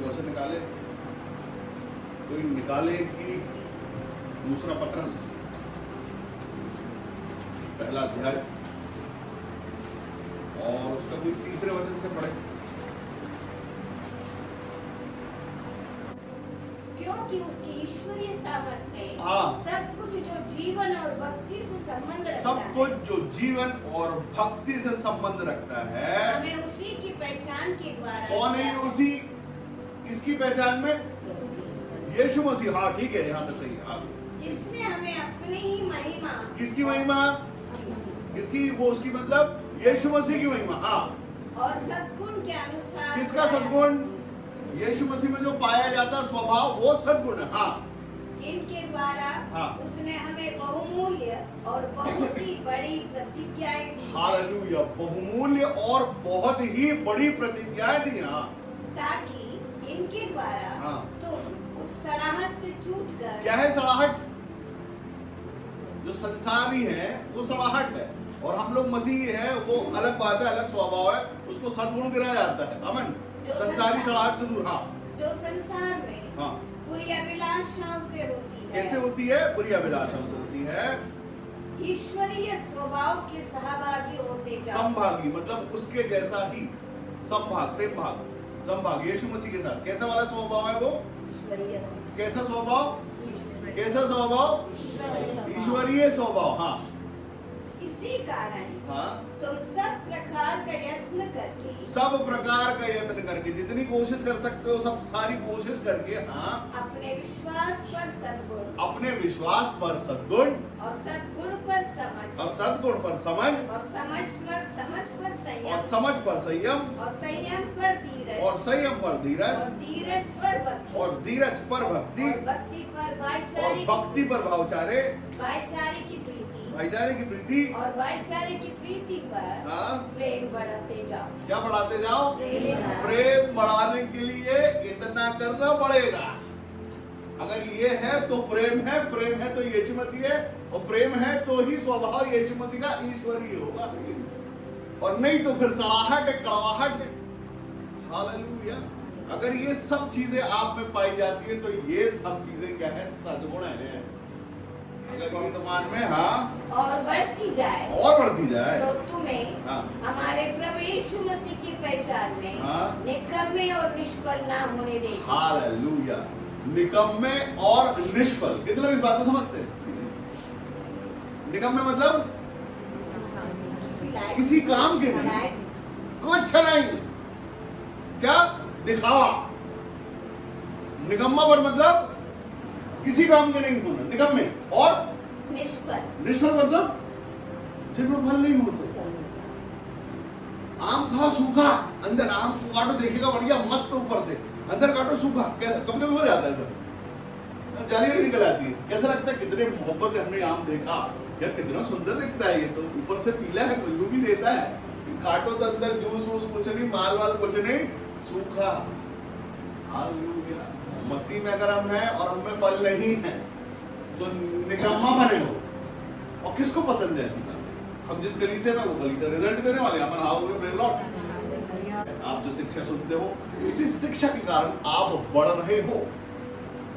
वचन निकाले, कोई निकाले कि दूसरा पत्रस पहला अध्याय और उसका कोई तीसरे वचन से पढ़े। क्योंकि उसकी ईश्वरीय सामर्थ्य हाँ। सब कुछ जो जीवन और भक्ति से संबंध रखता सब है, कुछ जो जीवन और भक्ति से संबंध रखता है, हमें उसी की पहचान के द्वारा। कौन है ये उसी? किसकी पहचान में? यीशु मसीह। हाँ ठीक है, यहाँ तक सही है। जिसने हमें अपनी ही महिमा। किसकी महिमा? किसकी? वो उसकी मतलब यीशु मसीह की महिमा। हाँ। और सद्गुण के अनुसार। किसका सद्गुण? यीशु मसीह में जो पाया जाता स्वभाव, वो सद्गुण है। हाँ। इनके द्वारा हाँ। उसने हमें बहुमूल्य और बहुत ही बड़ी प्रतिज्ञाएं दी। हालेलुया। बहुमूल्य और बहुत ही बड़ी प्रतिज्ञाएं दी। हाँ। ताकि इनके द्वारा हाँ। तुम उस सड़ाहट से छूटकर। क्या है सड़ाहट? जो संसारी है वो सड़ाहट है, और हम लोग मसीह है वो अलग बात है, अलग स्वभाव है, उसको सद्गुण गिराया जाता है। अमन। संसारी सड़ाहट से दूर। हाँ। जो संसार में हाँ। बुरी अभिलाषाओं से होती है। कैसे होती है? बुरी अभिलाषाओं से होती है। ईश्वरीय स्वभाव के सहभागी होते जाओ। समभागी मतलब उसके जैसा ही। समभाग से भाग, समभाग यीशु मसीह के साथ। कैसा वाला स्वभाव है वो? कैसा स्वभाव? कैसा स्वभाव? ईश्वरीय स्वभाव। हाँ। इसी कारण हाँ। तुम सब प्रकार का यत्न करके। सब प्रकार का यत्न करके, जितनी कोशिश कर सकते हो सब सारी कोशिश करके। हाँ। अपने विश्वास पर सद्गुण। अपने विश्वास पर सद्गुण। और सद्गुण पर समझ। और सद्गुण पर समझ। और समझ पर संयम। और समझ पर संयम। और संयम पर धीरज। और संयम पर धीरज। और धीरज पर भक्ति। और धीरज पर भक्ति। और भक्ति पर और भाईचारे। भक्ति पर भाईचारे। भाईचारे की प्रीति। भाईचारे की प्रीति। और भाईचारे की प्रीति पर। हाँ। प्रेम बढ़ाते जाओ। क्या बढ़ाते जाओ? प्रेम। प्रेम बढ़ाने के लिए इतना करना पड़ेगा। अगर ये है तो प्रेम है, प्रेम है तो यीशु मसीह है, और प्रेम है तो ही स्वभाव यीशु मसीह का ईश्वरीय होगा, और नहीं तो फिर सड़ाहट है, कड़वाहट है। हालेलुया। अगर ये सब चीजें आप में पाई जाती है तो ये सब चीजें क्या है? सद्गुण है। अगर वर्तमान में हाँ और बढ़ती जाए। और बढ़ती जाए तो तुम्हें हाँ। हमारे प्रभु यीशु मसीह की पहचान में हाँ। निकम्मे और निष्फल ना होने देगी। हालेलुया। निकम्मे और निष्फल। कितने लोग इस बात को समझते हैं? निकम्मे मतलब किसी काम के नहीं, कुछ नहीं, क्या दिखावा। निकम्मा पर मतलब किसी काम के नहीं होना, निकम्मे। और निष्फल मतलब जिनमें फल नहीं होते। आम खाओ सूखा, अंदर आम को काटो देखेगा बढ़िया मस्त ऊपर से, अंदर काटो सूखा। कभी कभी हो जाता है सर, जाली नहीं निकल आती है। कैसा लगता है? कितने मोहब्बत से हमने आम देखा, यार कितना सुंदर दिखता है, ये तो ऊपर से पीला है, खुशबू भी देता है, काटो तो अंदर जूस वूस कुछ नहीं, माल वाल कुछ नहीं, सूखा। हालेलुया। मसीह में अगर हम हैं और हमें फल नहीं है तो निकम्मा बने हो। और किसको पसंद है ऐसी बात? हम जिस कलीसिया में, वो कलीसिया रिजल्ट देने वाले हैं। Praise Lord. आप जो शिक्षा सुनते हो, उसी शिक्षा के कारण आप बढ़ रहे हो।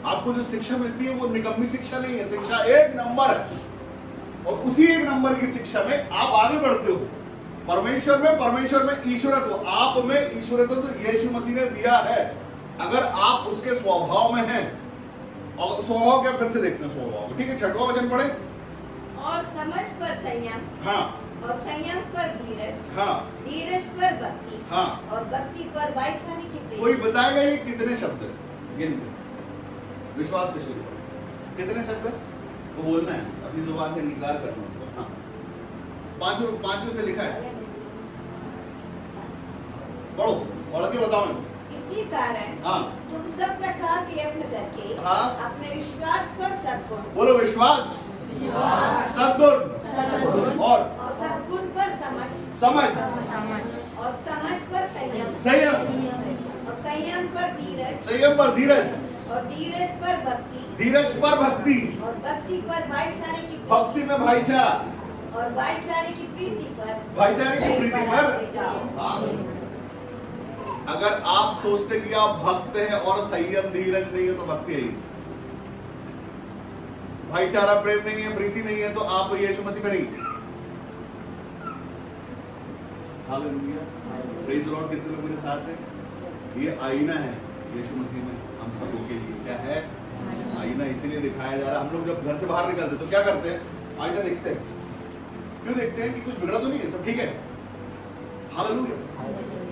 आपको जो शिक्षा मिलती है वो निकम्मी शिक्षा नहीं है, शिक्षा एक नंबर है, और उसी एक नंबर की शिक्षा में आप आगे बढ़ते हो। परमेश्वर में ईश्वरत्व, आप में ईश्वरत्व तो यीशु मसीह ने दिया है, अगर आप उसके स्वभाव में हैं। और स्वभाव क्या? फिर से देखते हैं स्वभाव। ठीक है, 6वां वचन पढ़े। और समझ पर संयम। हाँ। और संयम पर धीरज। हाँ। धीरज पर भक्ति। हाँ। और भक्ति पर भाईचारे की प्रीति। कोई बताएगा ये कितने शब्द है? गिन के। विश्वास से शुरू करो। कितने शब्द है? वो बोलना है, अपनी जुबान से निकाल करना उसको। हाँ। पांचवें से लिखा है, पढ़ो, पढ़ के बताओ। इसी कारण हाँ। तुम सब प्रकार के यत्न करके। हाँ। अपने विश्वास पर सद्गुण। बोलो विश्वास, सद्गुण, और सद्गुण पर समझ। और समझ पर संयम। संयम। और संयम पर धीरज। संयम पर धीरज। और धीरज पर भक्ति। धीरज पर भक्ति। और भक्ति पर भाईचारे की प्रीति। भक्ति में भाईचारा। और भाईचारे की प्रीति पर। भाईचारे की प्रीति पर। बढ़ाते जाओ। हाँ। अगर आप सोचते कि आप भक्त हैं और संयम धीरज नहीं है तो भक्ति है ही। भाईचारा प्रेम नहीं है, प्रीति नहीं है तो आप यीशु मसीह में नहीं। Hallelujah, praise the Lord. कितने लोग मेरे साथ हैं? ये आईना है यीशु मसीह में हम सबों के लिए। क्या है? आईना इसीलिए दिखाया जा रहा है। हम लोग जब घर से बाहर निकलते तो क्या करते हैं? आईना देखते हैं। क्यों देखते हैं? कि कुछ बिगड़ा तो नहीं है, सब ठीक है। हालेलुया।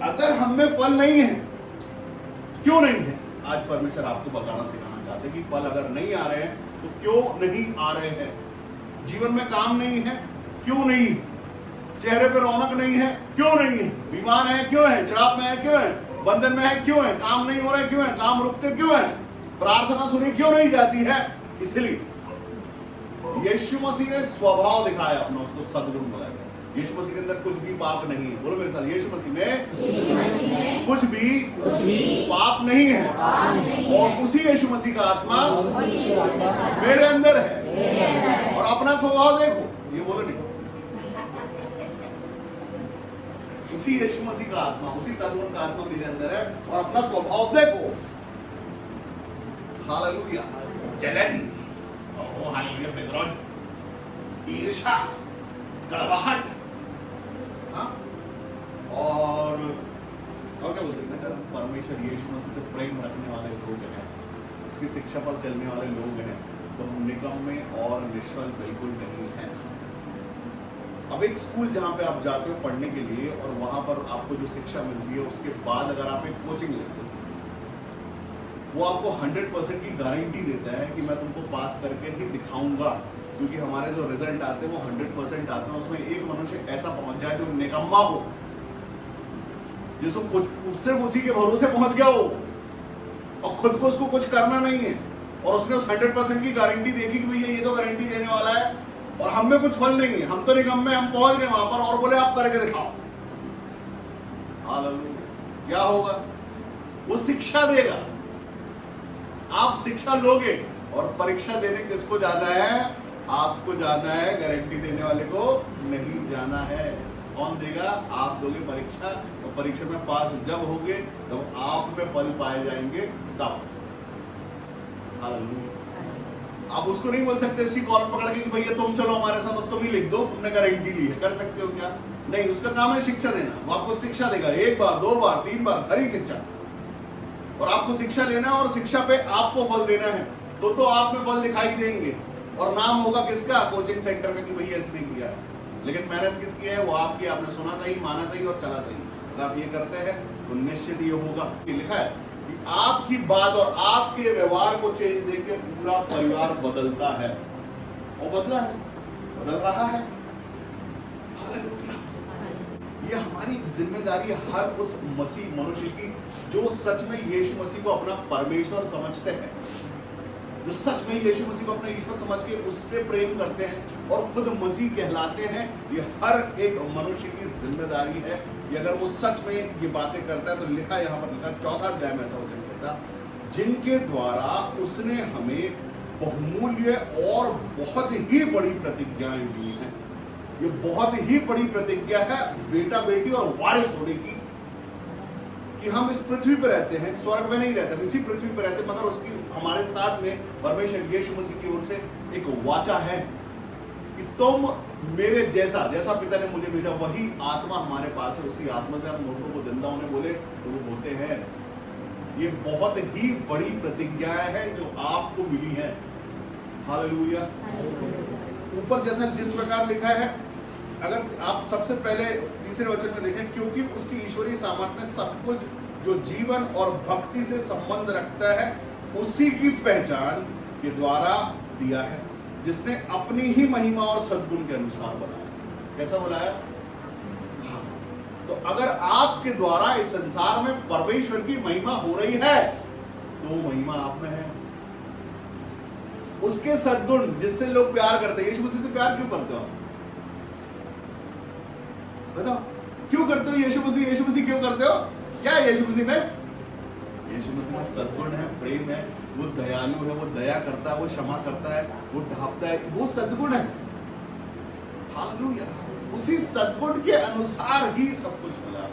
अगर हम में फल नहीं है, क्यों नहीं है? आज परमेश्वर आपको बताना सिखाना चाहते हैं कि फल अगर नहीं आ रहे हैं तो क्यों नहीं आ रहे हैं। जीवन में काम नहीं है, क्यों नहीं? चेहरे पे रौनक नहीं है, क्यों नहीं है? बीमार है, क्यों है? श्राप में है, क्यों है? बंधन में है, क्यों है? काम नहीं हो रहा है, क्यों है? काम रुकते क्यों है? प्रार्थना सुनी क्यों नहीं जाती है? इसलिए यीशु मसीह ने स्वभाव दिखाया अपना, उसको सद्गुण बनाया। यीशु मसीह के अंदर कुछ भी पाप नहीं है। बोलो मेरे साथ, यीशु मसीह में कुछ भी पाप नहीं है। और उसी यीशु मसीह का आत्मा मेरे अंदर है। और अपना स्वभाव देखो, ये बोलो नहीं, उसी यीशु मसीह का आत्मा, उसी सद्गुण का आत्मा मेरे अंदर है और अपना स्वभाव देखो। हालेलुया। जलन, oh hallelujah, praise the Lord. ईर्ष्या, कड़वाहट, और क्या बोलते हैं ना, परमेश्वर यीशु मसीह से प्रेम रखने वाले लोग हैं, उसकी शिक्षा पर चलने वाले लोग हैं, तो हम निकम्मे और निष्फल बिल्कुल नहीं हैं। अब एक स्कूल जहाँ पे आप जाते हो पढ़ने के लिए और वहां पर आपको जो शिक्षा मिलती है, उसके बाद अगर आप एक कोचिंग लेते हो, वो आपको 100% की गारंटी देता है कि मैं तुमको पास करके ही दिखाऊंगा, क्योंकि हमारे जो रिजल्ट आते हैं वो 100% आते हैं। उसमें एक मनुष्य ऐसा पहुंच जाए जो निकम्मा हो, जिसको कुछ सिर्फ उसी के भरोसे पहुंच गया हो और खुद को उसको कुछ करना नहीं है, और उसने उस 100% की गारंटी देखी कि भैया ये तो गारंटी देने वाला है और हम में कुछ फल नहीं है, हम तो निकम्मे, हम पहुंच गए वहां पर, और बोले आप करके दिखाओ। हालेलुया। क्या होगा? वो शिक्षा देगा, आप शिक्षा लोगे, और परीक्षा देने किसको जाना है? आपको जाना है, गारंटी देने वाले को नहीं जाना है। कौन देगा? आप दोगे परीक्षा, और परीक्षा में पास जब होगे तब आप में फल पाए जाएंगे तब। हालेलुया। आप उसको नहीं बोल सकते उसकी कॉल पकड़ के कि भैया तुम चलो हमारे साथ, अब तुम ही लिख दो, तुमने गारंटी ली है। कर सकते हो क्या? नहीं, उसका काम है शिक्षा देना। वो आपको शिक्षा देगा, 1 बार 2 बार 3 बार, खरी शिक्षा, और आपको शिक्षा लेना है और शिक्षा पे आपको फल देना है, तो आप में फल दिखाई देंगे, और नाम होगा किसका? कोचिंग सेंटर का, कि भैया इसने किया है। लेकिन मेहनत किसकी है? वो आपकी। आपने सुना सही, माना सही और चला सही। अगर आप ये करते हैं तो निश्चित ये होगा। लिखा है कि आपकी बात और आपके व्यवहार को चेंज देके पूरा परिवार बदलता है, और बदला है, बदल रहा है। हालेलुया। ये हमारी जिम्मेदारी है हर उस मसीह मनुष्य की जो सच में यीशु मसीह को अपना परमेश्वर समझते हैं, जो सच में यीशु मसीह को अपना ईश्वर समझ के उससे प्रेम करते हैं और खुद मसीह कहलाते हैं। ये हर एक मनुष्य की जिम्मेदारी है कि अगर वो सच में ये बातें करता है, तो लिखा यहाँ पर लिखा 4 अध्याय में ऐसा वचन कहता, जिनके द्वारा उसने हमें बहुमूल्य और बहुत ही बड़ी प्रतिज्ञाएं दी हैं। ये बहुत ही बड़ी प्रतिज्ञा है बेटा बेटी और वारिस होने की, कि हम इस पृथ्वी पर रहते हैं, स्वर्ग में नहीं रहते, हम इसी पृथ्वी पर रहते हैं, मगर उसकी हमारे साथ में परमेश्वर यीशु मसीह की ओर से एक वाचा है कि तुम मेरे जैसा, जैसा पिता ने मुझे भेजा वही आत्मा हमारे पास है, उसी आत्मा से हम मुर्दों को जिंदा होने बोले तो वो होते हैं। ये बहुत ही बड़ी प्रतिज्ञाएं हैं जो आपको मिली है। हालेलुया। ऊपर जैसा जिस प्रकार लिखा है, अगर आप सबसे पहले तीसरे वचन में देखें, क्योंकि उसकी ईश्वरीय सामर्थ्य ने सब कुछ जो जीवन और भक्ति से संबंध रखता है उसी की पहचान के द्वारा दिया है, जिसने अपनी ही महिमा और सद्गुण के अनुसार बनाया। कैसा बनाया? तो अगर आपके द्वारा इस संसार में परमेश्वर की महिमा हो रही है तो महिमा आप में है। उसके सद्गुण जिससे लोग प्यार करते हैं। यीशु मसीह से प्यार क्यों करते हो? बताओ क्यों करते हो? यीशु मसीह क्यों करते हो? क्या है यीशु मसीह में? यीशु मसीह में सद्गुण है, प्रेम है, वो दयालु है, वो दया करता है, वो क्षमा करता है, वो ढांपता है, वो सद्गुण है। हालेलुया। उसी सद्गुण के अनुसार ही सब कुछ मिला,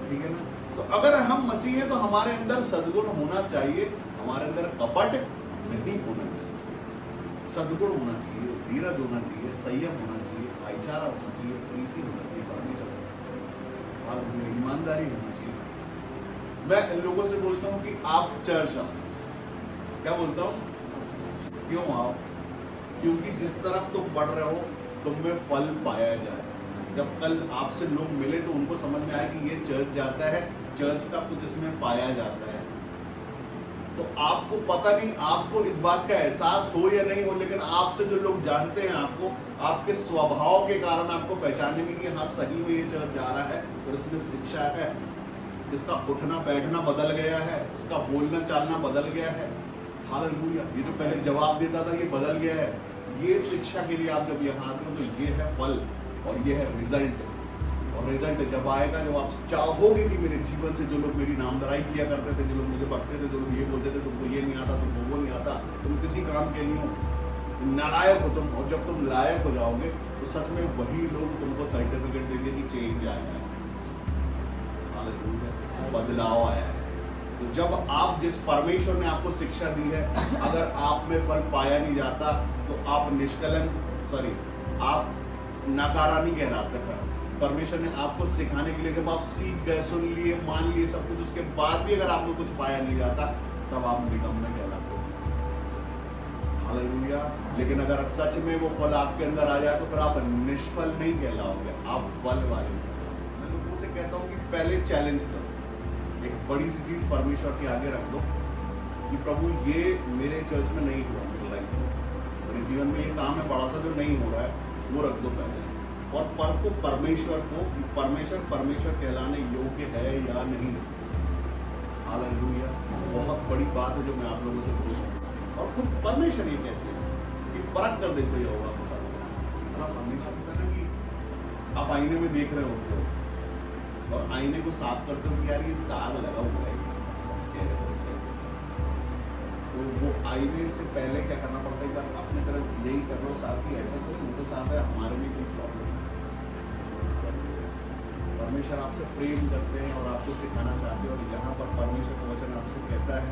ठीक है ना? तो अगर हम मसीह हैं तो हमारे अंदर सद्गुण होना चाहिए, हमारे अंदर कपट नहीं होना चाहिए। सद्गुण होना चाहिए, धीरज होना चाहिए, संयम होना चाहिए, भाईचारा होना चाहिए, प्रीति होना चाहिए, परमेश्वर और ईमानदारी होना चाहिए। मैं इन लोगों से बोलता हूं कि आप चर्च आओ। क्या बोलता हूं? क्यों आओ? क्योंकि जिस तरफ तुम बढ़ रहे हो तुम में फल पाया जाए। जब कल आपसे लोग मिले तो उनको समझ में आया कि ये चर्च जाता है, चर्च का कुछ इसमें पाया जाता है। तो आपको पता नहीं, आपको इस बात का एहसास हो या नहीं हो, लेकिन आपसे जो लोग जानते हैं आपको, आपके स्वभाव के कारण आपको पहचानेंगे कि हाँ सही में ये चर्च जा रहा है और इसमें शिक्षा है, इसका उठना बैठना बदल गया है, इसका बोलना चालना बदल गया है। हालेलुया। ये जो पहले जवाब देता था ये बदल गया है। ये शिक्षा के लिए आप जब यहाँ आते हो तो ये है फल और ये है रिजल्ट। और रिजल्ट जब आएगा जब आप चाहोगे कि मेरे जीवन से जो लोग मेरी नामधराई किया करते थे, जो लोग मुझे बकते थे, जो लोग ये बोलते थे तुमको ये नहीं आता, तुमको वो नहीं आता, तुम किसी काम के नहीं हो, नालायक हो तुम, और जब तुम लायक हो जाओगे तो सच में वही लोग तुमको सर्टिफिकेट देंगे कि चेंज आया है, बदलाव आया है। तो जब आप जिस परमेश्वर ने आपको शिक्षा दी है, अगर आप में फल पाया नहीं जाता तो आप आप नकारा नहीं कहलाते। परमेश्वर ने आपको सिखाने के लिए, जब आप सीख गए, सुन लिए, मान लिए सब कुछ, उसके बाद भी अगर आप में कुछ पाया नहीं जाता तब आप निकम्मे कहलाते हो। हालेलुया। लेकिन अगर सच में वो फल आपके अंदर आ जाए तो फिर आप निष्फल नहीं कहलाओगे, आप फल वाले। मैं लोगों से कहता हूँ कि पहले चैलेंज करो, एक बड़ी सी चीज परमेश्वर के आगे रख दो कि प्रभु ये मेरे चर्च में नहीं हुआ, मेरी लाइफ में, मेरे जीवन में ये काम है बड़ा सा जो नहीं हो रहा है, वो रख दो पहले। और परखो परमेश्वर को कि परमेश्वर कहलाने योग्य है या नहीं। हालेलुया। बहुत बड़ी बात है जो मैं आप लोगों से बोल रहा हूँ। और खुद परमेश्वर ये कहते हैं कि परख कर देखो यहोवा के साथ। परमेश्वर कहता है ना कि आप आईने में देख रहे होते हो और आईने को साफ करते हो कि यार ये दाग लगा हुआ है चेहरे पर, तो वो आईने से पहले क्या करना पड़ता है कि आप अपने तरफ यही कर लो साफ, ही ऐसा कोई वो तो साफ है, हमारे में कोई प्रॉब्लम। परमेश्वर आपसे प्रेम करते हैं और आपको सिखाना चाहते हैं। और यहाँ पर परमेश्वर का वचन आपसे कहता है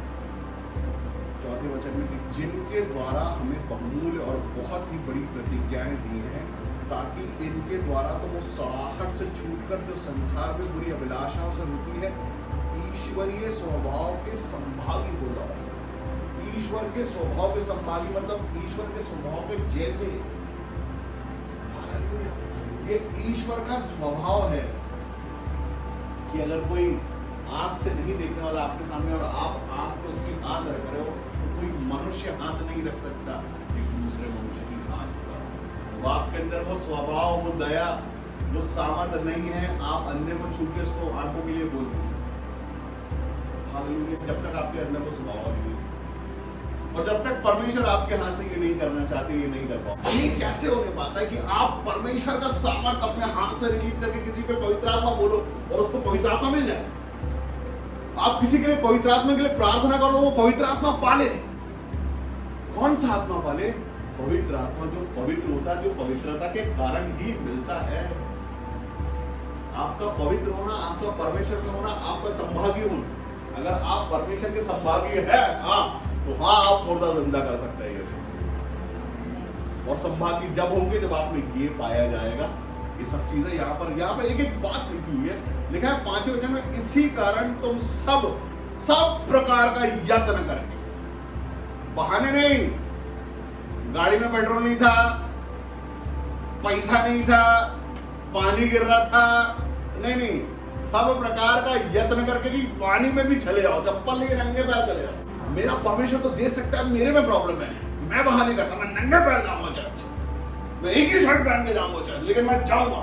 4वें वचन में कि जिनके द्वारा हमें बहुमूल्य और बहुत ही बड़ी प्रतिज्ञाएं दी हैं, ताकि इनके द्वारा तुम उस सड़ाहट से छूटकर जो संसार में बुरी अभिलाषाओं से रुकी है, ईश्वरीय स्वभाव के संभागी हो जाओ। ईश्वर के स्वभाव के संभागी मतलब ईश्वर के स्वभाव के जैसे। ये ईश्वर का स्वभाव है कि अगर कोई आंख से नहीं देखने वाला आपके सामने और आप आंख पे उसकी हाथ रख रहे हो, तो कोई मनुष्य हाथ नहीं रख सकता एक दूसरे मनुष्य की हाथ पर। वो आपके अंदर वो स्वभाव, वो दया, वो सामर्थ्य नहीं है, आप अंधे को छू के उसको आंखों के लिए बोल नहीं सकते। हालेलुया। जब तक आपके अंदर वो स्वभाव नहीं है और जब तक परमेश्वर आपके हाथ से ये नहीं करना चाहते, ये नहीं कर पाओ। ये कैसे होने पाता है कि आप परमेश्वर का सामर्थ्य अपने हाथ से रिलीज करके किसी पे पवित्र आत्मा बोलो और उसको पवित्र आत्मा मिल जाए। आप किसी के लिए पवित्र आत्मा के लिए प्रार्थना करो, वो पवित्र आत्मा पाले। कौन सा आत्मा पाले? पवित्र आत्मा, जो पवित्र होता है, जो पवित्रता के कारण ही मिलता है। आपका पवित्र होना, आपका परमेश्वर में होना, आपका संभागी होना। अगर आप परमेश्वर के संभागी है, तो हाँ आप मुर्दा जिंदा कर सकते हैं। और संभागी जब होंगे जब आप में ये पाया जाएगा। ये सब चीजें यहाँ पर एक एक बात लिखी हुई है। लिखा है 5वें वचन में, इसी कारण तुम सब प्रकार का यत्न करके, बहाने नहीं, गाड़ी में पेट्रोल नहीं था, पैसा नहीं था, पानी गिर रहा था, नहीं, सब प्रकार का यत्न करके कि पानी में भी चले जाओ, चप्पल नहीं नंगे पैर चले जाओ। मेरा परमेश्वर तो दे सकता है, मेरे में प्रॉब्लम है, मैं बहाने करता, मैं नंगे पैर जाऊंगा चर्च, मैं एक ही शर्ट पहन के जाऊंगा चर्च, लेकिन मैं जाऊंगा।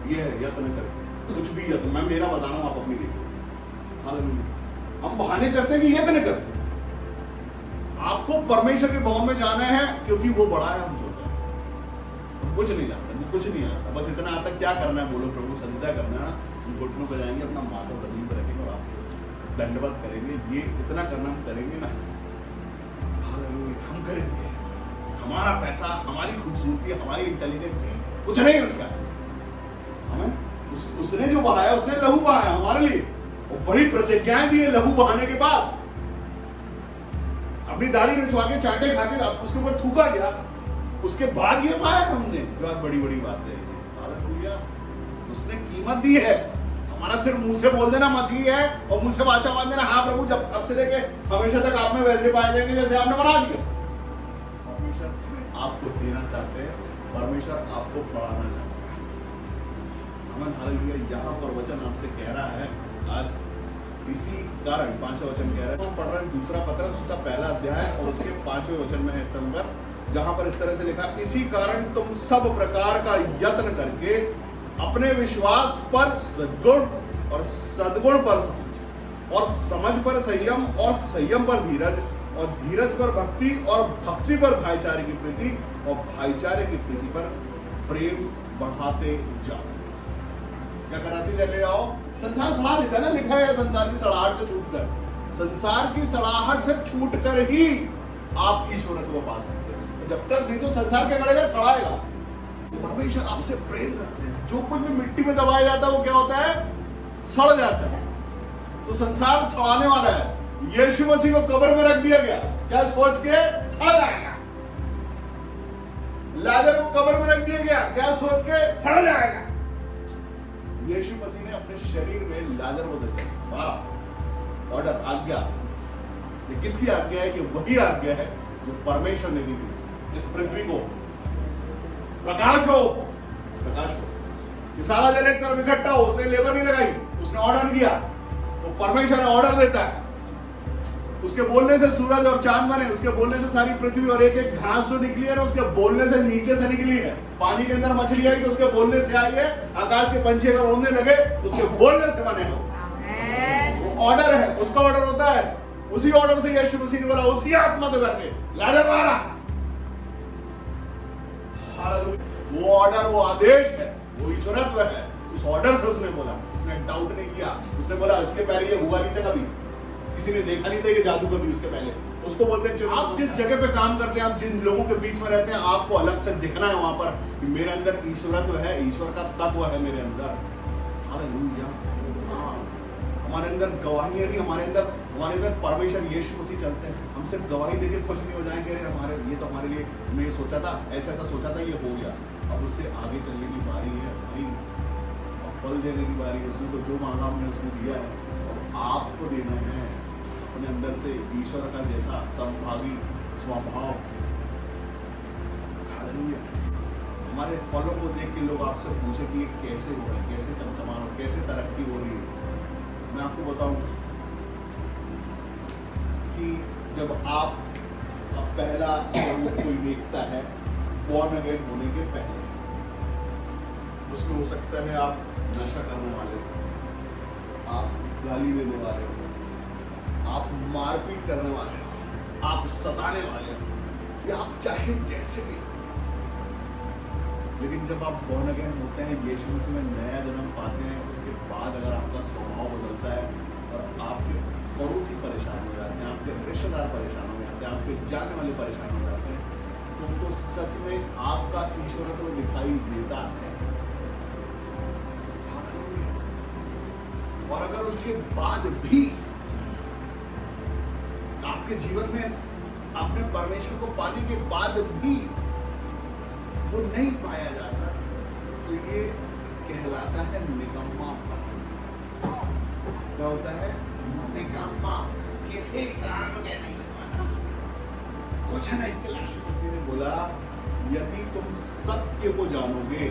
ये है यत्न करके, कुछ भी यत्न, मैं मेरा बता रहा हूं, आप अपनी देखिए। हालेलुया। हम बहाने करते हैं कि यत्न करते हैं। आपको परमेश्वर के भवन में जाना है क्योंकि वो बड़ा है, हम छोटा है। कुछ नहीं जानते, कुछ नहीं आता, बस इतना आता क्या करना है, बोलो प्रभु सजदा करना है, घुटनों पे जाएंगे, अपना माथा जमीन पर रखेंगे और आपको दंडवत करेंगे। ये इतना करना हम करेंगे ना, हालेलुया, हम करेंगे। हमारा पैसा, हमारी खूबसूरती, हमारी इंटेलिजेंसी कुछ नहीं है उसका, हमें उसने जो बहाया, उसने लहू बहाया हमारे लिए, और बड़ी प्रतिज्ञाएं दी है लहू बहाने के बाद। अपनी दाढ़ी रचवा के चांटे खा के उसके ऊपर थूका गया, उसके बाद ये पाया हमने, जो आज बड़ी बड़ी बात है। हालेलुया, उसने कीमत दी है। हमारा सिर्फ मुंह से बोल देना मसीह है और मुंह से वाचा बांध देना, हाँ प्रभु जब अब से लेके हमेशा तक आप में वैसे पाए जाएंगे जैसे आपने बना दिया। परमेश्वर आपको देना चाहते हैं, परमेश्वर आपको बढ़ाना चाहते हैं। अमन हालेलुया। यहाँ पर वचन आपसे कह रहा है आज इसी कारण 5वां वचन कह रहा है, हम पढ़ रहे हैं दूसरा पत्रस उसका पहला अध्याय और उसके 5वें वचन में है संबर, जहां पर इस तरह से लिखा, इसी कारण तुम सब प्रकार का यत्न करके अपने विश्वास पर सद्गुण और सद्गुण पर समझ और समझ पर संयम और संयम पर धीरज और धीरज पर भक्ति और भक्ति पर भाईचारे की प्रीति और भाईचारे की प्रीति पर प्रेम बढ़ाते जाओ। क्या कराते चले जाओ? संसार सलाह देता है ना, लिखा है संसार की सड़ाहट से छूटकर, संसार की सड़ाहट से छूटकर ही आप ईश्वरत्व पा सकते हैं। जब तक नहीं तो संसार क्या करेगा? सड़ाएगा। परमेश्वर आपसे प्रेम करते हैं। जो कुछ भी मिट्टी में दबाया जाता है वो क्या होता है? सड़ जाता है। तो संसार सड़ाने वाला है। यीशु मसीह को कब्र में रख दिया गया, क्या सोच के? सड़ जाएगा। लाजर को कब्र में रख दिया गया, क्या सोच के? सड़ जाएगा। यीशु मसीह ने अपने शरीर में लाजर को देखा। ऑर्डर, आज्ञा। ये किसकी आज्ञा है? ये वही आज्ञा है जो परमेश्वर ने दी थी इस पृथ्वी को। प्रकाश हो, प्रकाश हो। ये सारा जल एक तरफ इकट्ठा हो, उसने लेबर नहीं लगाई, उसने ऑर्डर किया। तो परमेश्वर ऑर्डर देता है। उसके बोलने से सूरज और चांद बने, उसके बोलने से सारी पृथ्वी और एक एक घास जो निकली है ना, उसके बोलने से नीचे से निकली है। पानी के अंदर मछली आई तो उसके बोलने से आई है। आकाश के पंछी अगर उड़ने लगे उसके बोलने से बने हो। वो ऑर्डर है, उसका ऑर्डर होता है। उसी ऑर्डर से यीशु मसीह ने बोला, उसी आत्मा से करके लाजर मारा। वो ऑर्डर, वो आदेश है, वो ईश्वरत्व है। उस ऑर्डर से उसने बोला, उसने डाउट नहीं किया। उसने बोला इसके पहले ये हुआ नहीं था कभी, किसी ने देखा नहीं था ये जादू कभी उसके पहले। उसको बोलते हैं आप जिस जगह पे काम करते हैं, आप जिन लोगों के बीच में रहते हैं, आपको अलग से दिखना है वहां पर कि मेरे अंदर ईश्वरत्व है, ईश्वर का तत्व है मेरे अंदर। हालेलुया। हमारे अंदर गवाहियां नहीं, हमारे अंदर परमेश्वर यीशु मसीह चलते हैं। हम सिर्फ गवाही देके खुश नहीं हो जाएंगे, अरे हमारे ये तो हमारे लिए हमने ये सोचा था, ऐसा ऐसा सोचा था, ये हो गया। अब उससे आगे चलने की बारी है भाई, और फल देने की बारी है। उसने तो जो मांगा हमने उसने दिया है, और आपको देना है अपने अंदर से ईश्वर का जैसा संभागी स्वभाव। हालेलुया। हमारे फलों को देख के लोग आपसे पूछे कि ये कैसे हो रहा है, कैसे चमचमा रहा है, कैसे तरक्की हो रही है। मैं आपको बताऊं कि जब आप पहला स्वरूप कोई देखता है बॉर्न अगेन होने के पहले, उसमें हो सकता है आप नशा करने वाले हो, आप गाली देने वाले हो, आप मारपीट करने वाले हो, आप सताने वाले हो, या आप चाहे जैसे भी। लेकिन जब आप बॉर्न अगेन होते हैं, यीशु मसीह में नया जन्म पाते हैं, उसके बाद अगर आपका स्वभाव बदलता है और आपके पड़ोसी परेशान हो जाते हैं, आपके रिश्तेदार परेशान हो जाते हैं, आपके जानने वाले परेशान हो जाते हैं, तो उनको सच में आपका ईश्वरत्व दिखाई देता है। और अगर उसके बाद भी आपके जीवन में आपने परमेश्वर को पाने के बाद भी वो नहीं पाया जाता, तो ये कहलाता है निकम्मापन। क्या होता है? निकम्मा। किसी काम के नहीं बना, कुछ नहीं। यीशु मसीह ने बोला, यदि तुम सत्य को जानोगे,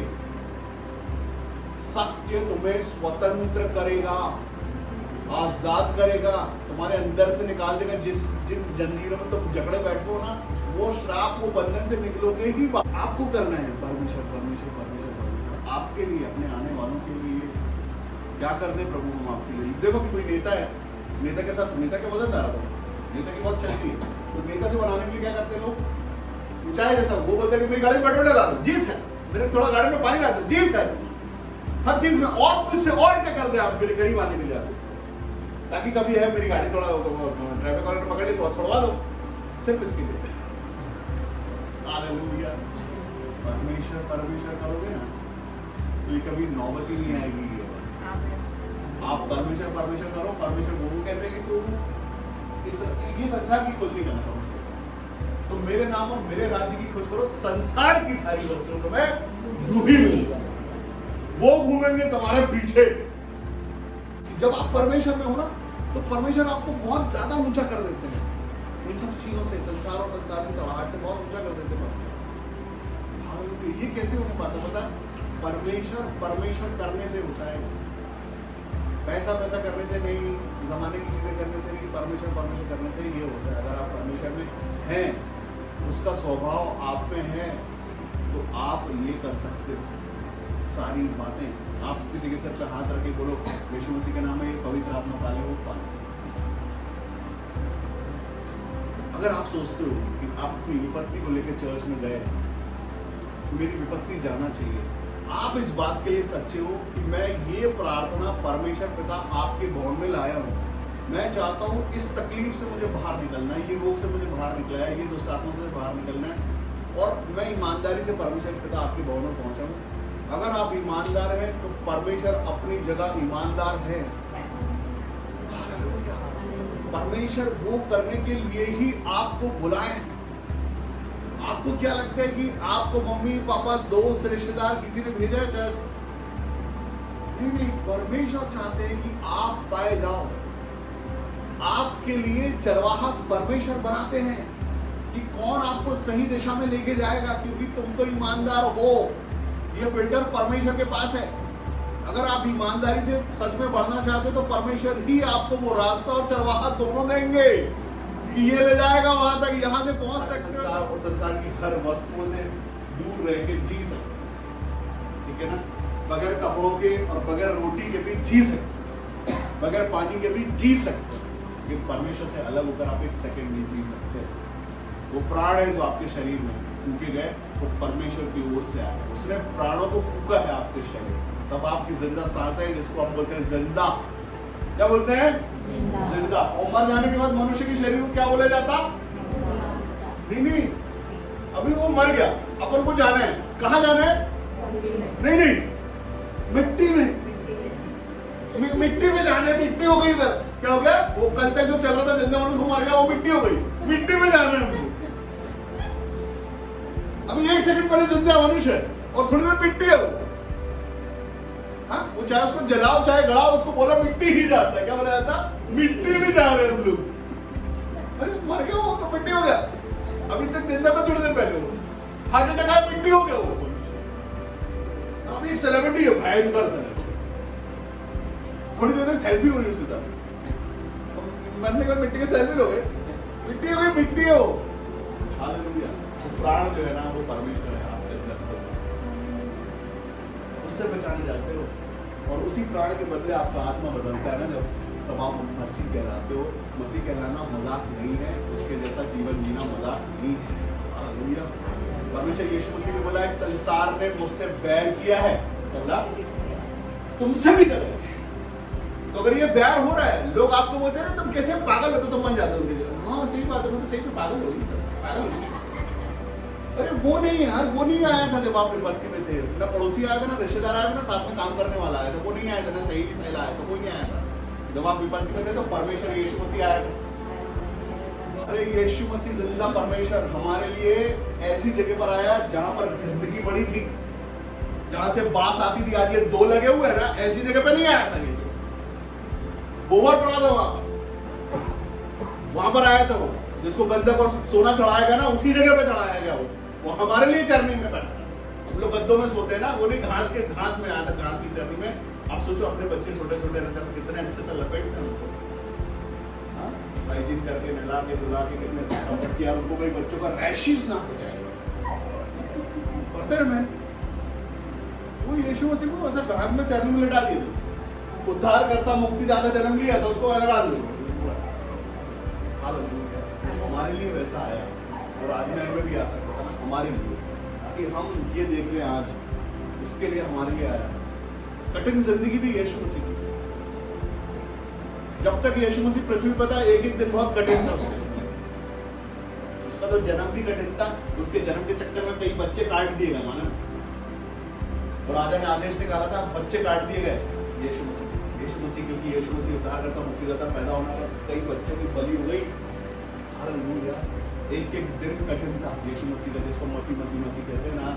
सत्य तुम्हें स्वतंत्र करेगा, आजाद करेगा, तुम्हारे अंदर से निकाल देगा। जिन जंजीरों में तुम जकड़े बैठो ना, वो श्राप, वो बंधन से निकलोगे ही। आपको करना है परमेश्वर परमेश्वर परमेश्वर परमेश्वर, आपके लिए, अपने आने वालों के लिए क्या कर दे प्रभु हम आपके लिए। देखो कि कोई नेता है, नेता के साथ, नेता के वजन डाला, नेता की बहुत चलती है, तो नेता से बनाने के लिए क्या करते हैं लोग? चाहे जैसा वो बोलते हैं कि मेरी गाड़ी में पेट्रोल डाला दो, जी सर। मेरे थोड़ा गाड़ी में पानी डाल दो, जी सर। हर चीज में और कुछ से और क्या कर दे आपके लिए, गरीब आने के लिए आपको, ताकि कभी है मेरी गाड़ी थोड़ा ट्रैफिक वाले पकड़ ली तो छोड़वा दो, सिर्फ इसके लिए। हालेलुया। परमेश्वर परमेश्वर करोगे ना, तो ये कभी नौबत ही नहीं आएगी। ये आप परमेश्वर परमेश्वर करो, परमेश्वर वो कहते हैं कि तू ये संसार की खोज नहीं करना परमेश्वर, तो मेरे नाम और मेरे राज्य की खोज करो, संसार की सारी वस्तुओं तो मैं ढूंढी मिलूंगा। वो घूमेंगे तुम्हारे पीछे। जब आप परमेश्वर में हो ना, तो परमेश्वर आपको बहुत ज्यादा ऊंचा कर देते हैं इन सब चीजों से, संसार और संसार की चढ़ाहट से बहुत ऊंचा कर देते हैं। ये कैसे होने पाता पता? परमेश्वर परमेश्वर करने से होता है, पैसा पैसा करने से नहीं, जमाने की चीजें करने से नहीं, परमेश्वर परमेश्वर करने से ये होता है। अगर आप परमेश्वर में हैं, उसका स्वभाव आप में है, तो आप ये कर सकते हो सारी बातें। आप किसी के सर पे हाथ रख के बोलो यीशु मसीह के नाम में पवित्र आत्मा पाले, वो पाले। अगर आप सोचते हो कि आप अपनी विपत्ति को लेकर चर्च में गए, मेरी विपत्ति जाना चाहिए, आप इस बात के लिए सच्चे हो कि मैं ये प्रार्थना परमेश्वर पिता आपके भवन में लाया हूँ, मैं चाहता हूँ इस तकलीफ से मुझे बाहर निकलना है, ये रोग से मुझे बाहर निकला है, ये दुष्ट आत्मा से बाहर निकलना है, और मैं ईमानदारी से परमेश्वर पिता आपके भवन में पहुंचा हूँ। अगर आप ईमानदार हैं तो परमेश्वर अपनी जगह ईमानदार है। परमेश्वर वो करने के लिए ही आपको बुलाए। आपको क्या लगता है कि आपको मम्मी पापा दोस्त रिश्तेदार किसी ने भेजा है चर्च? नहीं, परमेश्वर चाहते हैं कि आप पाए जाओ। आपके लिए चरवाहा परमेश्वर बनाते हैं कि कौन आपको सही दिशा में लेके जाएगा, क्योंकि तुम तो ईमानदार हो। ये फिल्टर परमेश्वर के पास है। अगर आप ईमानदारी से सच में बढ़ना चाहते हो तो परमेश्वर ही आपको वो रास्ता और चरवाहा दोनों देंगे कि ये ले जाएगा वहां तक, यहां से पहुंच सकते हो और संसार की हर वस्तुओं से दूर रह के जी सकते, ठीक है ना? बगैर कपड़ों के और बगैर रोटी के भी जी सकते, बगैर पानी के भी जी सकते, लेकिन परमेश्वर से अलग होकर आप एक सेकंड नहीं जी सकते। वो प्राण है जो आपके शरीर में फूके गए, वो परमेश्वर की ओर से आए, उसने प्राणों को फूका है आपके शरीर, तब आपकी जिंदा सांस है, जिसको हम बोलते हैं जिंदा। क्या बोलते हैं? जिंदा। और मर जाने के बाद मनुष्य के शरीर को क्या बोला जाता? नहीं, अभी वो मर गया, अपन को जाना है, कहाँ जाना है? नहीं, मिट्टी में, मिट्टी में जाना है। मिट्टी हो गई इधर, क्या हो गया? वो कल तक जो चल रहा था जिंदा मनुष्य को मर गया, वो मिट्टी हो गई, मिट्टी में जाना है हमको। अभी एक सेकंड पहले जिंदा मनुष्य है और थोड़ी देर मिट्टी है वो। हाँ, वो चाहे उसको जलाओ चाहे गड़ाओ, उसको बोला मिट्टी ही जाता है। क्या बोला जाता? मिट्टी में जा रहे हैं हम लोग। अरे मर गया वो तो मिट्टी हो गया, अभी तक जिंदा था थोड़ी देर पहले, वो हार्ट अटैक आया, मिट्टी हो गया वो। अभी एक सेलिब्रिटी है, भयंकर सेलिब्रिटी, थोड़ी देर में सेल्फी हो रही है उसके साथ, मरने के बाद मिट्टी के सेल्फी हो गए, मिट्टी हो गई, मिट्टी है वो। हालेलुया। प्राण जो है ना, वो परमेश्वर है आपके अंदर, उससे बचाने जाते हो, और उसी प्राण के बदले आपका आत्मा बदलता है ना जब, तब आप मसीह कहलाते हो। मसीह कहलाना मजाक नहीं है, उसके जैसा जीवन जीना मजाक नहीं है। हालेलुया। परमेश्वर यीशु मसीह ने बोला, इस संसार ने मुझसे बैर किया है, बोला तुमसे भी करेंगे। तो अगर ये बैर हो रहा है, लोग आपको बोलते हैं ना तुम कैसे पागल हो, तो तुम बन जाते हो उनके लिए। हाँ सही बात है, तो सही में पागल हो सर, पागल हो। अरे वो नहीं यार, वो नहीं आया था जब आप विपत्ति में थे, ना पड़ोसी आया था, ना रिश्तेदार आया था, ना साथ में काम करने वाला आया था, वो नहीं आया था, ना सही सहेला आया था, कोई नहीं आया था। जब आप विपत्ति में थे तो परमेश्वर यीशु मसीह आया था। अरे यीशु मसीह जिंदा परमेश्वर हमारे लिए ऐसी जगह पर आया जहां पर गंदगी पड़ी थी, जहां से बास आती थी। आज ये दो लगे हुए हैं ना, ऐसी जगह पे नहीं आया था, ये गोबर पड़ा था वहां पर आया था वो, जिसको गंधक और सोना चढ़ाया गया ना, उसी जगह पे चढ़ाया गया वो हमारे लिए चरनी में बैठा था। हम लोग गद्दों में सोते हैं ना, वो नहीं, घास में आया था, घास की चरनी में। आप सोचो अपने बच्चे छोटे छोटे रहते हैं कितने अच्छे से लपेटते हैं उनको, हाइजीन करके नहला के धुला के, कितने अच्छा किया उनको, भाई बच्चों का रैशेस ना हो जाए। पता है मैं वो यीशु मसीह को ऐसा घास में चरनी में लिटा दिए थे, उद्धार करता मुक्ति दाता जन्म लिया था, उसको लगा दिया। हमारे लिए वैसा आया, और आज में भी आ सकता था ना हमारे लिए, कि हम ये देख लें आज, इसके लिए हमारे लिए आया। कठिन जिंदगी थी यीशु मसीह की, जब तक यीशु मसीह पृथ्वी पर था, एक दिन बहुत कठिन था उसका तो जन्म भी कठिन था, उसके जन्म के चक्कर में कई बच्चे काट दिए गए, मालूम। और राजा ने आदेश निकाला था, बच्चे काट दिए गए। यीशु मसीह क्योंकि यीशु मसीह उद्धारकर्ता मुक्तिदाता पैदा होने पर कई बच्चों की बलि हो गई। हालेलुया। एक एक दिन कठिन था यीशु मसीह का, जिसको मसीह मसीह मसीह कहते हैं ना।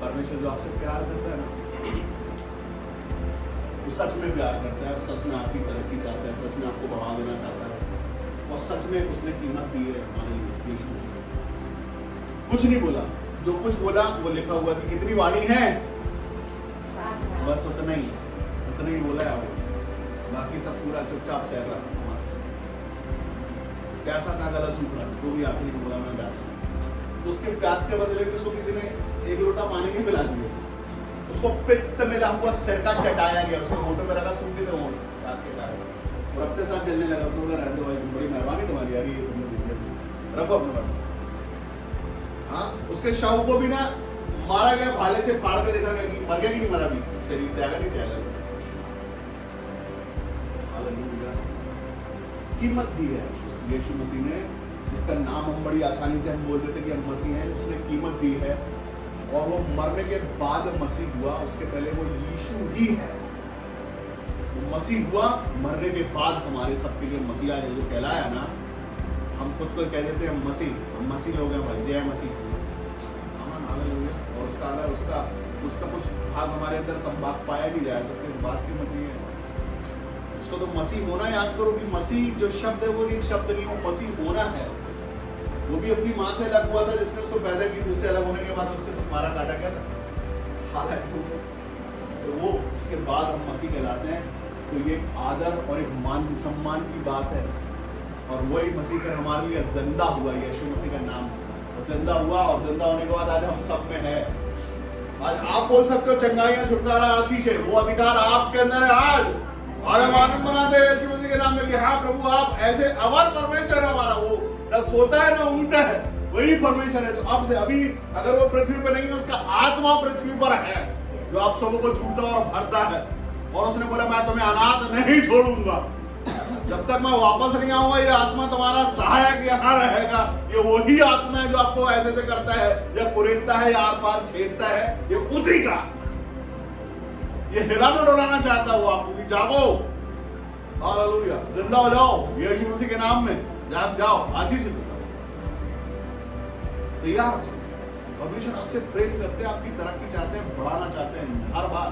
परमेश्वर जो आपसे प्यार करता है ना, वो सच में प्यार करता है, सच में आपकी तरक्की चाहता है, सच में आपको बढ़ा देना चाहता है, और सच में उसने कीमत दी है हमारे लिए। यीशु मसीह कुछ नहीं बोला, जो कुछ बोला वो लिखा हुआ कि कितनी वाणी है, बस उतना ही बोला है वो, बाकी सब पूरा चुपचाप सह रहा। प्यासा था, गला सूख रहा, तो भी आखिरी में बोला मैं प्यासा। तो उसके प्यास के बदले में उसको किसी ने एक लोटा पानी नहीं पिला दिया, उसको पित्त मिला हुआ सिरका चटाया गया, उसके होठों पे रखा, सूख थे होंठ प्यास के कारण, और अपने साथ जलने लगा। उसने बोला रहने दो भाई, बड़ी मेहरबानी तुम्हारी यार, ये तुमने दे दिया, रखो अपने पास। हाँ, उसके शव को भी ना मारा गया, भाले से फाड़ के देखा गया कि मर गया कि नहीं मरा, भी शरीर त्यागा नहीं त्यागा। हालेलुया। कीमत दी है उस यीशु मसीह ने, जिसका नाम हम बड़ी आसानी से हम बोल देते कि हम मसीह हैं। उसने कीमत दी है, और वो मरने के बाद मसीह हुआ, उसके पहले वो यीशु ही है। वो मसीह हुआ, मरने के बाद हमारे सबके लिए मसीह आया। जो कहलाया ना, हम खुद को कह देते हैं हम मसीह लोग हैं भाई, जय मसीह। और उसका अगर उसका कुछ भाग हमारे अंदर संभाग पाया भी जाए तो किस बात की मसीह है। उसको तो मसीह होना याद करो कि मसीह जो शब्द है वो एक शब्द नहीं, वो मसीह होना है। वो भी अपनी माँ से अलग हुआ था, जिसने उसको पैदा की, उससे अलग होने के बाद उसके सब मारा काटा गया था। हालांकि तो वो उसके बाद हम मसीह कहलाते हैं। तो ये एक आदर और एक मान सम्मान की बात है, और वही मसीह फिर हमारे लिए जिंदा हुआ। यीशु मसीह का नाम जिंदा हुआ, और जिंदा होने के बाद आज हम सब में है। आज आप बोल सकते हो चंगाइयां, छुटकारा, आशीष है, वो अधिकार आपके अंदर है। आज और हम आनंद मनाते हैं यीशु मसीह के नाम में कि हाँ प्रभु, आप ऐसे अवर परमेश्वर है हमारा, वो न सोता है न ऊँगता है, वही परमेश्वर है। तो अब से अभी अगर वो पृथ्वी पर नहीं है, उसका आत्मा पृथ्वी पर है, जो आप सबों को छूटा और भरता है। और उसने बोला मैं तुम्हें अनाथ नहीं छोड़ूंगा, जब तक मैं वापस नहीं आऊंगा। ये आत्मा तुम्हारा सहायक यहाँ रहेगा। ये वही आत्मा है जो आपको ऐसे से करता है, या कुरेदता है, या आर पार छेदता है, ये उसी का। ये हिलाना डोलाना चाहता है वो आपको कि जागो, हालेलुया, जिंदा हो जाओ यीशु मसीह के नाम में, जाग जाओ, आशीष हो। तैयार परमेश्वर आपसे प्रेम करते हैं, आपकी तरक्की चाहते हैं, बढ़ाना चाहते हैं हर बार।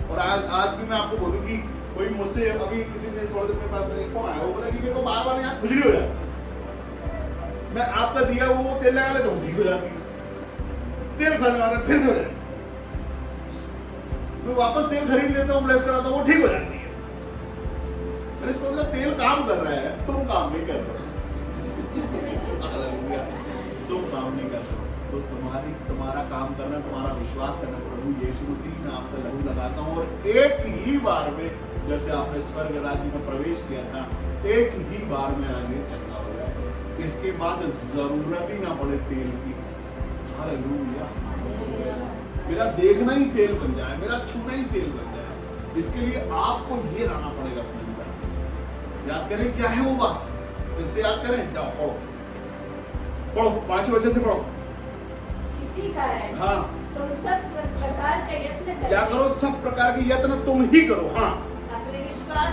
और आज भी मैं आपको बोलूं कि कोई मुझसे अभी किसी ने थोड़ी देर बाद एक फोन आया, वो बोला कि मेरे को बार बार यहाँ खुजली हो जाती, मैं आपका दिया वो तेल लगा लेता हूँ, ठीक हो जाती है। तेल खाने वाला फिर से हो जाती, मैं वापस तेल खरीद लेता हूँ, ब्लेस कराता हूँ, वो ठीक हो जाती है। मैंने इसको बोला तेल काम कर रहा है, तुम काम नहीं कर रहे। तुम काम नहीं कर रहे, तो तुम्हारा काम करना, तुम्हारा विश्वास करना, प्रभु यीशु मसीह में आपका लहू लगाता हूँ। और एक ही बार में, जैसे आपने स्वर्ग राज्य में प्रवेश किया था, एक ही बार में आज ये चंगा हो जाए, इसके बाद जरूरत ही ना पड़े तेल की। हालेलुया। मेरा देखना ही तेल बन जाए, मेरा छूना ही तेल बन जाए। इसके लिए आपको ये लाना पड़ेगा अपने अंदर। याद करें क्या है वो बात, फिर से याद करें। जाओ पढ़ो 5 वचन से पढ़ो। इसी कारण हाँ, तुम सब प्रकार का यत्न करो। क्या करो? सब प्रकार के यत्न तुम ही करो। हाँ, अपने विश्वास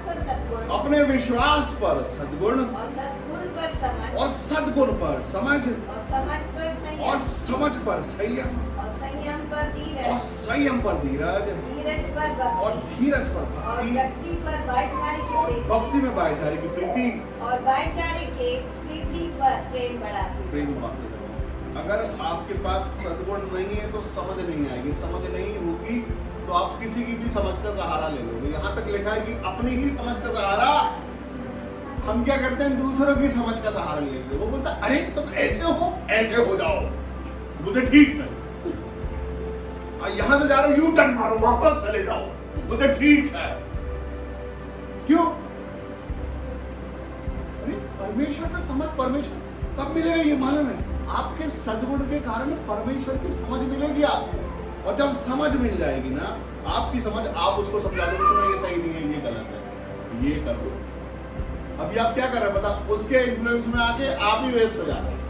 पर सद्गुण, अपने विश्वास पर सद्गुण, और सद्गुण पर समझ, और सद्गुण पर समझ, और समझ पर संयम, और समझ पर संयम, और संयम पर धीरज, और संयम पर धीरज, धीरज पर भक्ति, और धीरज पर और भक्ति, भक्ति पर भाईचारे की और प्रीति, भक्ति में भाईचारे की प्रीति, और भाईचारे के प्रीति पर प्रेम बढ़ाती। प्रेम बढ़ाते जाओ। अगर आपके पास सद्गुण नहीं है तो समझ नहीं आएगी, समझ नहीं होगी तो आप किसी की भी समझ का सहारा ले लोगे। यहाँ तक लिखा है कि अपनी ही समझ का सहारा। हम क्या करते हैं? दूसरों की समझ का सहारा ले लेते। वो बोलता अरे तुम ऐसे हो जाओ, मुझे ठीक है। यहाँ से जा रहे हो, यू टर्न मारो, वापस चले जाओ, मुझे ठीक है। क्यों? अरे परमेश्वर का समझ, परमेश्वर कब मिलेगा ये मालूम है? आपके सद्गुण के कारण परमेश्वर की समझ मिलेगी आपको। और जब समझ मिल जाएगी ना, आपकी समझ, आप उसको समझा दो, सुनो ये सही नहीं है, ये गलत है, ये करो। अभी आप क्या कर रहे हैं पता? उसके इन्फ्लुएंस में आके आप ही वेस्ट हो जाते हैं।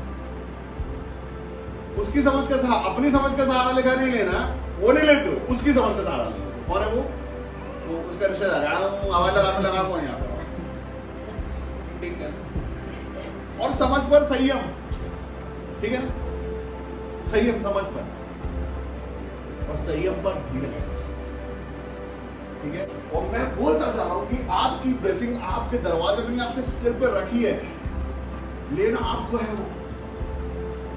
उसकी समझ का सहारा, अपनी समझ का सहारा लेकर नहीं लेना, वो नहीं लेते हो, उसकी समझ का सहारा लेते। कौन है वो उसका रिश्तेदार है, आवाज लगा कौन यहाँ पर, ठीक है। और समझ पर संयम, ठीक है ना, संयम समझ पर, और संयम पर धीरज, ठीक है। और मैं बोलता जा रहा हूं कि आपकी ब्लेसिंग आपके दरवाजे पे नहीं, आपके सिर पे रखी है, लेना आपको है वो।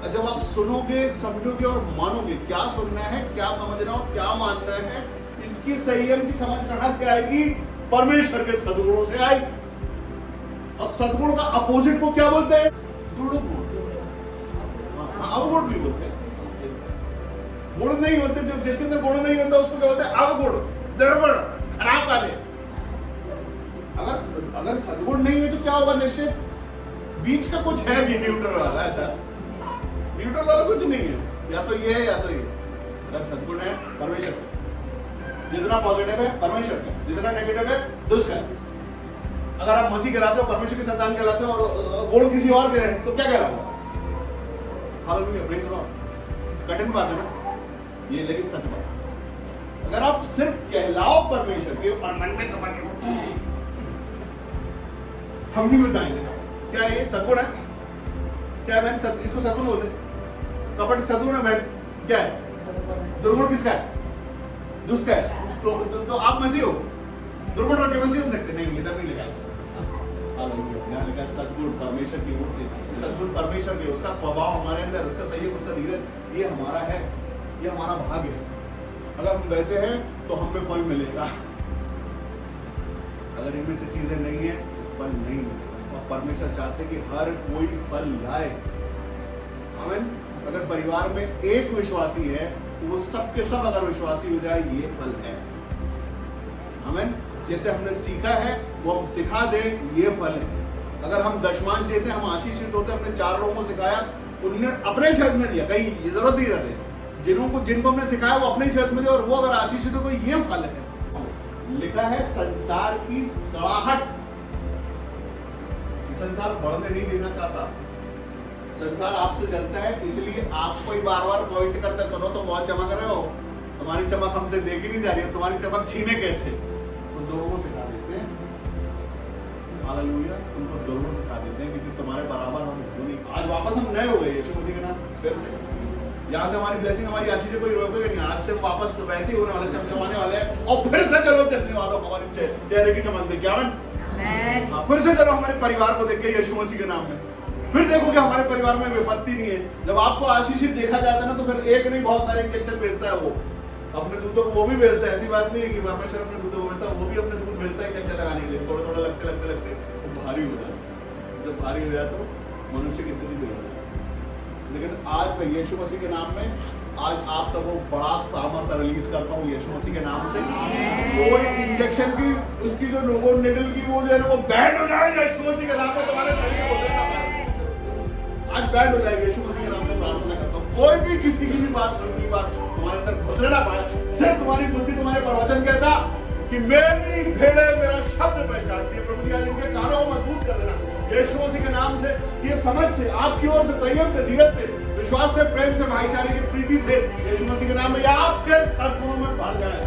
जब आप सुनोगे, समझोगे और मानोगे, क्या सुनना है, क्या समझना और क्या मानना है, इसकी संयम की समझ कहां से आएगी? परमेश्वर के सद्गुणों से आएगी। और सद्गुण का अपोजिट को क्या बोलते हैं? दुर्गुण, अवगुण भी बोलते हैं। गुण नहीं होते, जो जिसके अंदर गुण नहीं होता उसको क्या बोलते हैं? अवगुण, गड़बड़, खराब वाले। अगर सद्गुण नहीं है तो क्या होगा? निश्चित बीच का कुछ है भी, न्यूट्रल वाला। ऐसा न्यूट्रल वाला कुछ नहीं है, या तो ये है या तो ये। अगर सद्गुण है परमेश्वर, जितना पॉजिटिव है परमेश्वर का, जितना नेगेटिव है दुष्ट है। अगर आप मसीह कहलाते हो, परमेश्वर की संतान कहलाते हो, और गुण किसी और के हैं तो क्या कहलाओगे? Hallelujah, praise the lord. कठिन बात है ना ये, लेकिन सच बात। अगर आप सिर्फ कहलाओ परमेश्वर के और मन में कपट, हम नहीं बताएंगे क्या ये सद्गुण है? क्या है? इसको सद्गुण बोलते हैं। कपट सद्गुण है बहन, क्या है? दुर्गुण किसका है? दुष्ट का है। तो आप मसीह हो, दुर्गुण और के मसीह हो सकते नहीं, इधर नहीं लिखा है। हालेलुया, लिखा सद्गुण परमेश्वर की ओर से, सद्गुण परमेश्वर के, उसका स्वभाव हमारे अंदर, उसका संयम, उसका धीरज, ये हमारा है, ये हमारा भाग्य है। अगर हम वैसे हैं तो हमें फल मिलेगा, अगर इनमें से चीजें नहीं है फल नहीं मिलेगा। और परमेश्वर चाहते कि हर कोई फल लाए। आमीन। अगर परिवार में एक विश्वासी है तो वो सबके सब अगर विश्वासी हो जाए, ये फल है। आमीन। जैसे हमने सीखा है वो हम सिखा दें, ये फल है। अगर हम दशमांश देते हैं, हम आशीषित होते हैं। हमने 4 लोगों को सिखाया, उन्होंने अपने चर्च में दिया, कहीं ये जरूरत नहीं रहती, जिनको हमने सिखाया वो अपने चर्च में दिया, और वो अगर आशीषित हो तो ये फल है। लिखा है संसार की सड़ाहट, संसार बढ़ने नहीं देना चाहता। संसार आपसे जलता है, इसलिए आपको ही बार बार पॉइंट करता है, सुनो तो बहुत चमक रहे हो, तुम्हारी चमक हमसे देखी नहीं जा रही है, तुम्हारी चमक छीने कैसे? तो दोनों को सिखा देते हैं। हालेलुया, उनको दोनों सिखा देते हैं, क्योंकि तुम्हारे बराबर हम नहीं। आज वापस हम नए हो गए यीशु मसीह के नाम, फिर से यहाँ से हमारी ब्लेसिंग, हमारी आशीष कोई रोकेगा नहीं। आज से वापस वैसे ही होने वाले, चमचमाने वाले हैं, और फिर से चलो चलने वालों, हमारी चेहरे की चमक देख, क्या फिर से चलो हमारे परिवार को देख के यीशु मसीह के नाम में। फिर देखो कि हमारे परिवार में विपत्ति नहीं है। जब आपको आशीषित देखा जाता है ना, तो फिर एक नहीं बहुत सारे इंजेक्शन भेजता है वो, अपने दूधों को वो भी भेजता है। ऐसी बात नहीं है कि परमेश्वर अपने दूधों को भेजता है, वो भी अपने दूध भेजता है इंजेक्शन लगाने के लिए। थोड़ा थोड़ा लगते वो भारी हो जाता है। जब भारी हो जाए तो मनुष्य की स्थिति बिगड़ जाती है। लेकिन आज मैं यीशु मसीह के नाम में आज आप सबको बड़ा सामर्थ रिलीज करता हूँ यीशु मसीह के नाम से। कोई इंजेक्शन की उसकी जो लोगों निडल की वो जो है वो बैंड हो जाएगा यीशु मसीह के नाम में। तुम्हारे शरीर को आज बैंड हो जाएगी यीशु मसीह के नाम में। प्रार्थना करता हूँ कोई भी किसी की भी बात सुननी बात तुम्हारे अंदर घुसने ना पाए। सिर्फ तुम्हारी बुद्धि तुम्हारे प्रवचन कहता कि मेरी भेड़ें मेरा शब्द पहचानती है। प्रभु जी आज इनके कानों को मजबूत कर देना यीशु मसीह के नाम से। ये समझ से आपकी ओर से, संयम से, धीरज से, विश्वास से, प्रेम से, भाईचारे की प्रीति से यीशु मसीह के नाम में या आपके सद्गुणों में भर जाए।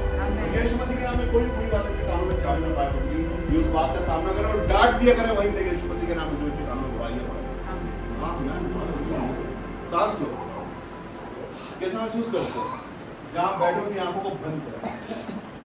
यीशु मसीह के नाम में कोई बुरी बात अपने कानों में चाल न पाए। प्रभु जी उस बात का सामना करें और डांट दिया करें वहीं से यीशु मसीह के नाम में जो इनके कानों में बुराइयां पड़े। सांस लो, कैसा महसूस करते हो? जहां बैठो अपनी आंखों को बंद करो।